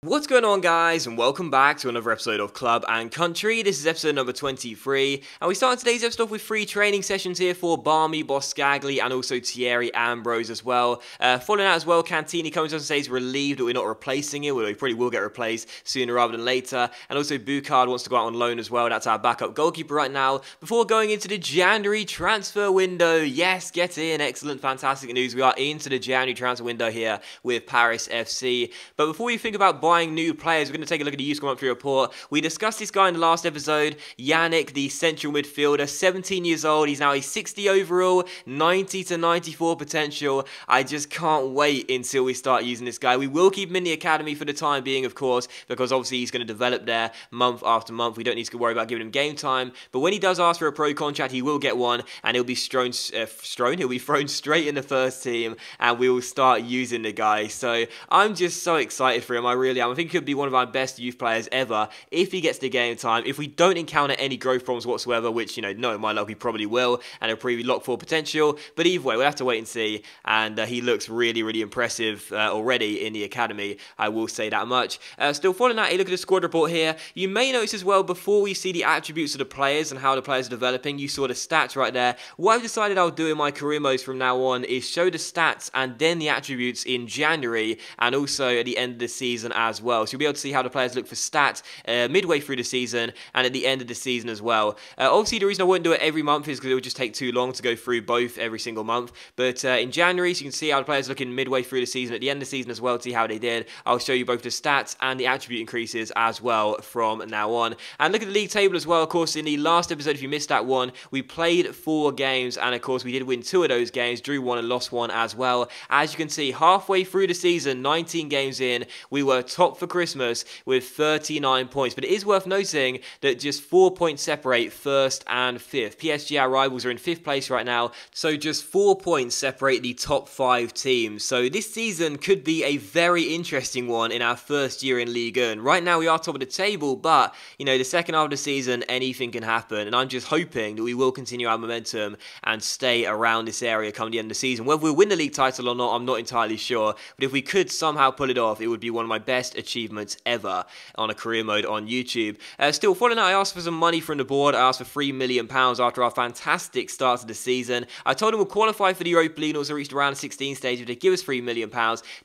What's going on, guys, and welcome back to another episode of Club and Country. This is episode number 23, and we start today's episode off with free training sessions here for Barmy, Boss Scagli, and also Thierry Ambrose as well. Following that as well, Cantini comes on and says relieved that we're not replacing it, well, he probably will get replaced sooner rather than later, and also Bukard wants to go out on loan as well. That's our backup goalkeeper right now, before going into the January transfer window. Yes, get in, excellent, fantastic news. We are into the January transfer window here with Paris FC, but before we think about buying new players, we're going to take a look at the youth monthly report. We discussed this guy in the last episode, Yannick, the central midfielder, 17 years old. He's now a 60 overall, 90 to 94 potential. I just can't wait until we start using this guy. We will keep him in the academy for the time being, of course, because obviously he's going to develop there month after month. We don't need to worry about giving him game time, but when he does ask for a pro contract, he will get one, and he'll be thrown straight in the first team, and we will start using the guy. So I'm just so excited for him. I really am. I think he could be one of our best youth players ever if he gets the game time. If we don't encounter any growth problems whatsoever, which, knowing my luck, we probably will, and it'll probably lock for potential. But either way, we'll have to wait and see. And he looks really, really impressive already in the academy. I will say that much. Still following that, a look at the squad report here. You may notice as well, before we see the attributes of the players and how the players are developing, you saw the stats right there. What I've decided I'll do in my career modes from now on is show the stats and then the attributes in January and also at the end of the season as well. So you'll be able to see how the players look for stats midway through the season and at the end of the season as well. Obviously, the reason I wouldn't do it every month is because it would just take too long to go through both every single month. But in January, so you can see how the players are looking midway through the season, at the end of the season as well, to see how they did. I'll show you both the stats and the attribute increases as well from now on. And look at the league table as well. Of course, in the last episode, if you missed that one, we played 4 games, and of course, we did win 2 of those games, drew 1 and lost 1 as well. As you can see, halfway through the season, 19 games in, we were top for Christmas with 39 points. But it is worth noting that just 4 points separate first and 5th. PSG, our rivals, are in 5th place right now, so just 4 points separate the top 5 teams. So this season could be a very interesting one in our first year in Ligue 1. Right now we are top of the table, but the second half of the season, anything can happen, and I'm just hoping that we will continue our momentum and stay around this area come the end of the season. Whether we'll win the league title or not, I'm not entirely sure, but if we could somehow pull it off, it would be one of my best achievements ever on a career mode on YouTube. Still, following that, I asked for some money from the board. I asked for £3 million after our fantastic start to the season. I told them we'll qualify for the Europa League and also reach the round of 16 stage if they give us £3 million.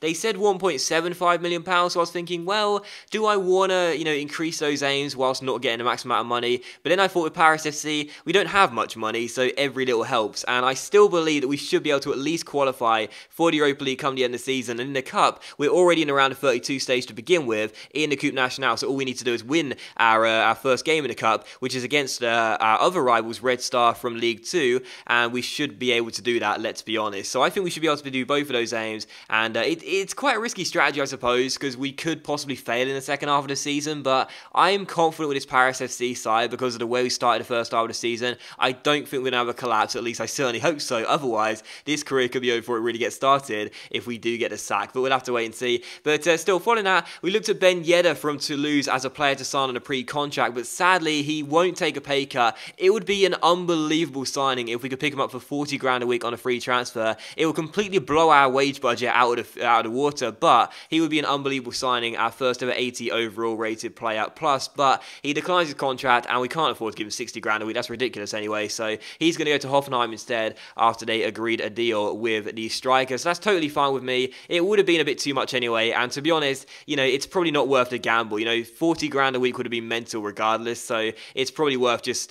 They said £1.75 million, so I was thinking, well, do I want to, increase those aims whilst not getting the maximum amount of money? But then I thought with Paris FC, we don't have much money, so every little helps, and I still believe that we should be able to at least qualify for the Europa League come the end of the season. And in the Cup, we're already in the round of 32 stage to begin with in the Coupe Nationale, so all we need to do is win our first game in the Cup, which is against our other rivals, Red Star from League 2, and we should be able to do that, let's be honest. So I think we should be able to do both of those aims, and it's quite a risky strategy, I suppose, because we could possibly fail in the second half of the season, but I am confident with this Paris FC side because of the way we started the first half of the season. I don't think we're going to have a collapse, at least I certainly hope so. Otherwise, this career could be over before it really gets started if we do get the sack, but we'll have to wait and see. But still, following that, we looked at Ben Yedder from Toulouse as a player to sign on a pre-contract, but sadly, he won't take a pay cut. It would be an unbelievable signing if we could pick him up for 40 grand a week on a free transfer. It will completely blow our wage budget out of the water, but he would be an unbelievable signing, our first ever 80 overall rated player plus, but he declines his contract, and we can't afford to give him 60 grand a week. That's ridiculous anyway, so he's going to go to Hoffenheim instead after they agreed a deal with the striker, so that's totally fine with me. It would have been a bit too much anyway, and to be honest, it's probably not worth the gamble. 40 grand a week would have been mental regardless, so it's probably worth just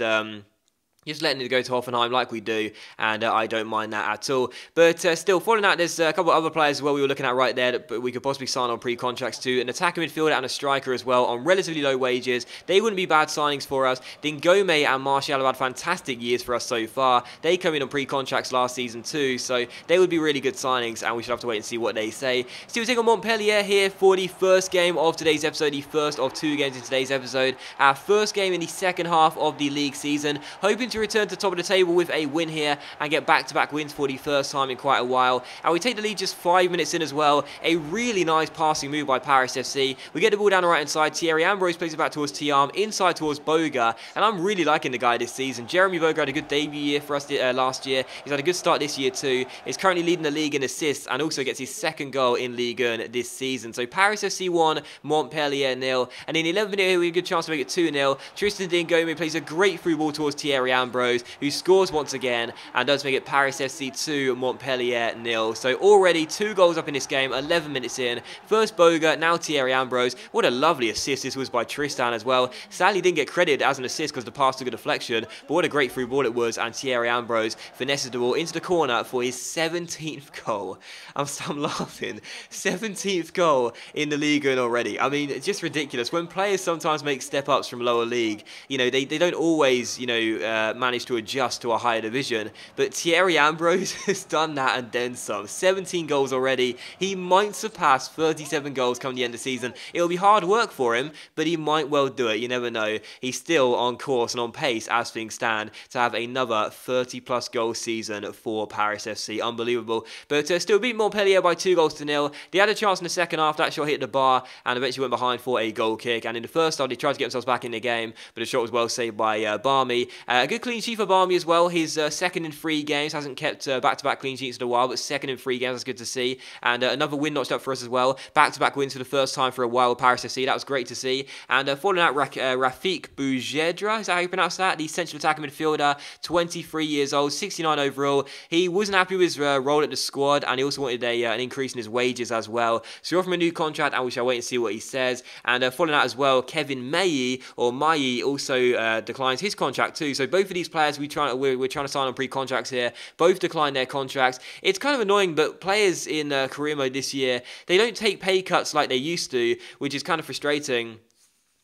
letting it go to Hoffenheim like we do, and I don't mind that at all. But still, following that, there's a couple of other players as well we were looking at right there that we could possibly sign on pre-contracts to. An attacking midfielder and a striker as well on relatively low wages. They wouldn't be bad signings for us. Dingome and Martial have had fantastic years for us so far. They come in on pre-contracts last season too, so they would be really good signings, and we should have to wait and see what they say. Still, we take on Montpellier here for the first game of today's episode, the first of 2 games in today's episode. Our first game in the second half of the league season. Hoping to return to the top of the table with a win here and get back-to-back wins for the first time in quite a while. And we take the lead just 5 minutes in as well. A really nice passing move by Paris FC. We get the ball down the right-hand side. Thierry Ambrose plays it back towards Thiam, inside towards Boga. And I'm really liking the guy this season. Jeremy Boga had a good debut year for us last year. He's had a good start this year too. He's currently leading the league in assists and also gets his second goal in Ligue 1 this season. So Paris FC 1, Montpellier 0. And in the 11th minute here, we have a good chance to make it 2-0. Tristan Dingome plays a great through ball towards Thierry Ambrose, who scores once again and does make it Paris FC 2, Montpellier 0. So already 2 goals up in this game, 11 minutes in. First Boga, now Thierry Ambrose. What a lovely assist this was by Tristan as well. Sadly didn't get credited as an assist because the pass took a deflection, but what a great through ball it was, and Thierry Ambrose finesses the ball into the corner for his 17th goal. I'm laughing. 17th goal in the league already. I mean, it's just ridiculous. When players sometimes make step-ups from lower league, you know, they don't always, you know, manage to adjust to a higher division, but Thierry Ambrose has done that and then some. 17 goals already. He might surpass 37 goals come the end of the season. It'll be hard work for him, but he might well do it. You never know. He's still on course and on pace as things stand to have another 30-plus goal season for Paris FC. Unbelievable. But still beat Montpellier by 2-0. They had a chance in the second half. That shot hit the bar and eventually went behind for a goal kick. And in the first half, they tried to get themselves back in the game, but the shot was well saved by Barmy. A good clean sheet for Barmy as well. His second in 3 games. Hasn't kept back-to-back clean sheets in a while, but second in 3 games. That's good to see. And another win notched up for us as well. Back-to-back wins for the first time for a while with Paris FC. That was great to see. And following out, Rafik Boujedra, is that how you pronounce that? The central attacking midfielder, 23 years old, 69 overall. He wasn't happy with his role at the squad, and he also wanted an increase in his wages as well. So we offer him a new contract, and we shall wait and see what he says. And following out as well, Kevin Mayi also declines his contract too. So both of these players we're trying to sign on pre-contracts here. Both declined their contracts. It's kind of annoying, but players in career mode this year, they don't take pay cuts like they used to, which is kind of frustrating.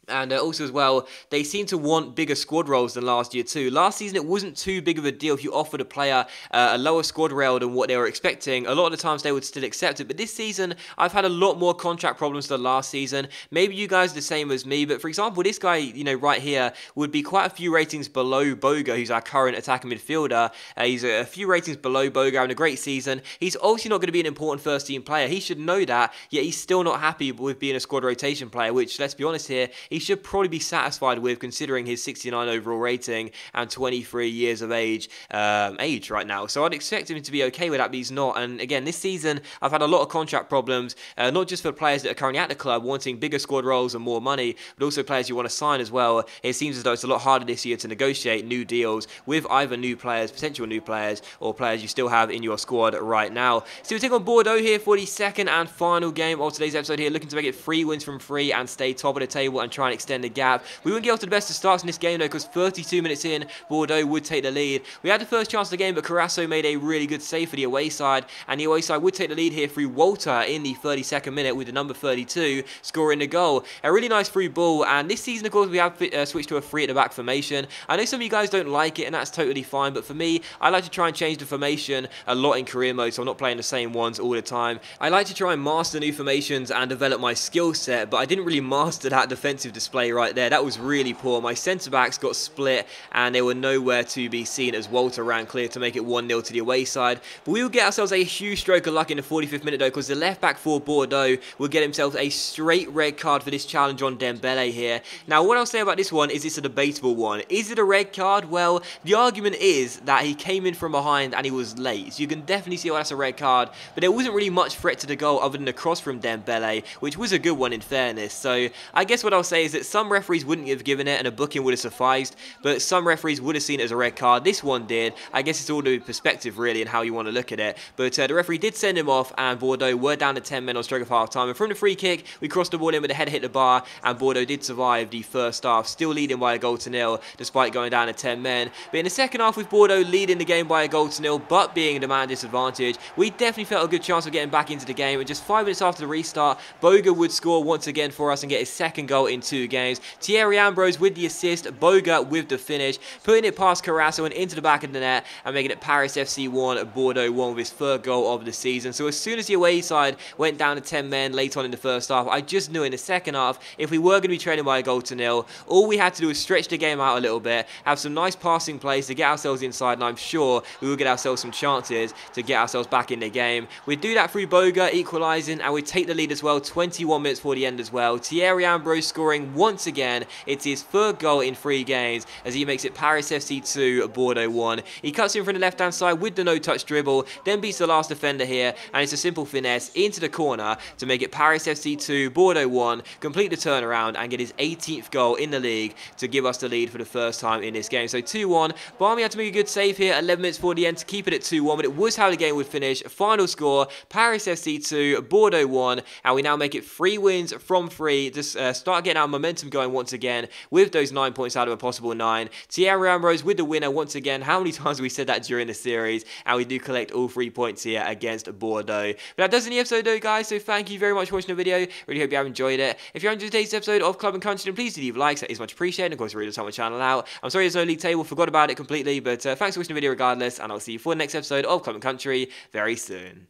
And also as well, they seem to want bigger squad roles than last year too. Last season, it wasn't too big of a deal if you offered a player a lower squad role than what they were expecting. A lot of the times they would still accept it. But this season, I've had a lot more contract problems than last season. Maybe you guys are the same as me. But for example, this guy, you know, right here would be quite a few ratings below Boga, who's our current attacking midfielder. He's a few ratings below Boga, having a great season. He's obviously not going to be an important first-team player. He should know that. Yet he's still not happy with being a squad rotation player, which, let's be honest here, he should probably be satisfied with considering his 69 overall rating and 23 years of age right now. So I'd expect him to be okay with that, but he's not. And again, this season, I've had a lot of contract problems, not just for players that are currently at the club wanting bigger squad roles and more money, but also players you want to sign as well. It seems as though it's a lot harder this year to negotiate new deals with either new players, potential new players, or players you still have in your squad right now. So we take on Bordeaux here for the second and final game of today's episode here, looking to make it 3 wins from 3 and stay top of the table and try and extend the gap. We wouldn't get off to the best of starts in this game though, because 32 minutes in, Bordeaux would take the lead. We had the first chance of the game, but Carasso made a really good save for the away side, and the away side would take the lead here through Walter in the 32nd minute with the number 32 scoring the goal. A really nice through ball, and this season, of course, we have switched to a 3 at the back formation. I know some of you guys don't like it, and that's totally fine, but for me, I like to try and change the formation a lot in career mode, so I'm not playing the same ones all the time. I like to try and master new formations and develop my skill set, but I didn't really master that defensive display right there. That was really poor. My centre-backs got split and they were nowhere to be seen as Walter ran clear to make it 1-0 to the away side. But we will get ourselves a huge stroke of luck in the 45th minute though, because the left-back for Bordeaux will get himself a straight red card for this challenge on Dembele here. Now, what I'll say about this one is it's a debatable one. Is it a red card? Well, the argument is that he came in from behind and he was late. So you can definitely see why that's a red card, but there wasn't really much threat to the goal other than a cross from Dembele, which was a good one in fairness. So I guess what I'll say is that some referees wouldn't have given it and a booking would have sufficed, but some referees would have seen it as a red card. This one did. I guess it's all the perspective really and how you want to look at it. But the referee did send him off, and Bordeaux were down to 10 men on stroke of half time. And from the free kick, we crossed the ball in with the head hit the bar, and Bordeaux did survive the first half, still leading by a goal to nil despite going down to 10 men. But in the second half, with Bordeaux leading the game by a goal to nil, but being in a man disadvantage, we definitely felt a good chance of getting back into the game. And just 5 minutes after the restart, Boga would score once again for us and get his second goal in 2 games. Thierry Ambrose with the assist, Boga with the finish, putting it past Carrasco and into the back of the net and making it Paris FC 1, Bordeaux 1 with his third goal of the season. So as soon as the away side went down to 10 men late on in the first half, I just knew in the second half, if we were going to be trailing by a goal to nil, all we had to do was stretch the game out a little bit, have some nice passing plays to get ourselves inside, and I'm sure we will get ourselves some chances to get ourselves back in the game. We'd do that through Boga equalising, and we'd take the lead as well, 21 minutes before the end as well. Thierry Ambrose scoring once again. It's his third goal in 3 games as he makes it Paris FC 2, Bordeaux 1. He cuts in from the left-hand side with the no-touch dribble, then beats the last defender here, and it's a simple finesse into the corner to make it Paris FC 2, Bordeaux 1, complete the turnaround and get his 18th goal in the league to give us the lead for the first time in this game. So 2-1. Barmy had to make a good save here 11 minutes before the end to keep it at 2-1, but it was how the game would finish. Final score, Paris FC 2, Bordeaux 1, and we now make it 3 wins from 3 to start getting our momentum going once again with those 9 points out of a possible 9. Thierry Ambrose with the winner once again. How many times have we said that during the series? And we do collect all 3 points here against Bordeaux. But that does it in the episode though, guys, so thank you very much for watching the video. Really hope you have enjoyed it. If you're enjoying today's episode of Club and Country, then please do leave likes. That is much appreciated. Of course, it really does help my channel out. I'm sorry there's no league table. Forgot about it completely. But thanks for watching the video regardless. And I'll see you for the next episode of Club and Country very soon.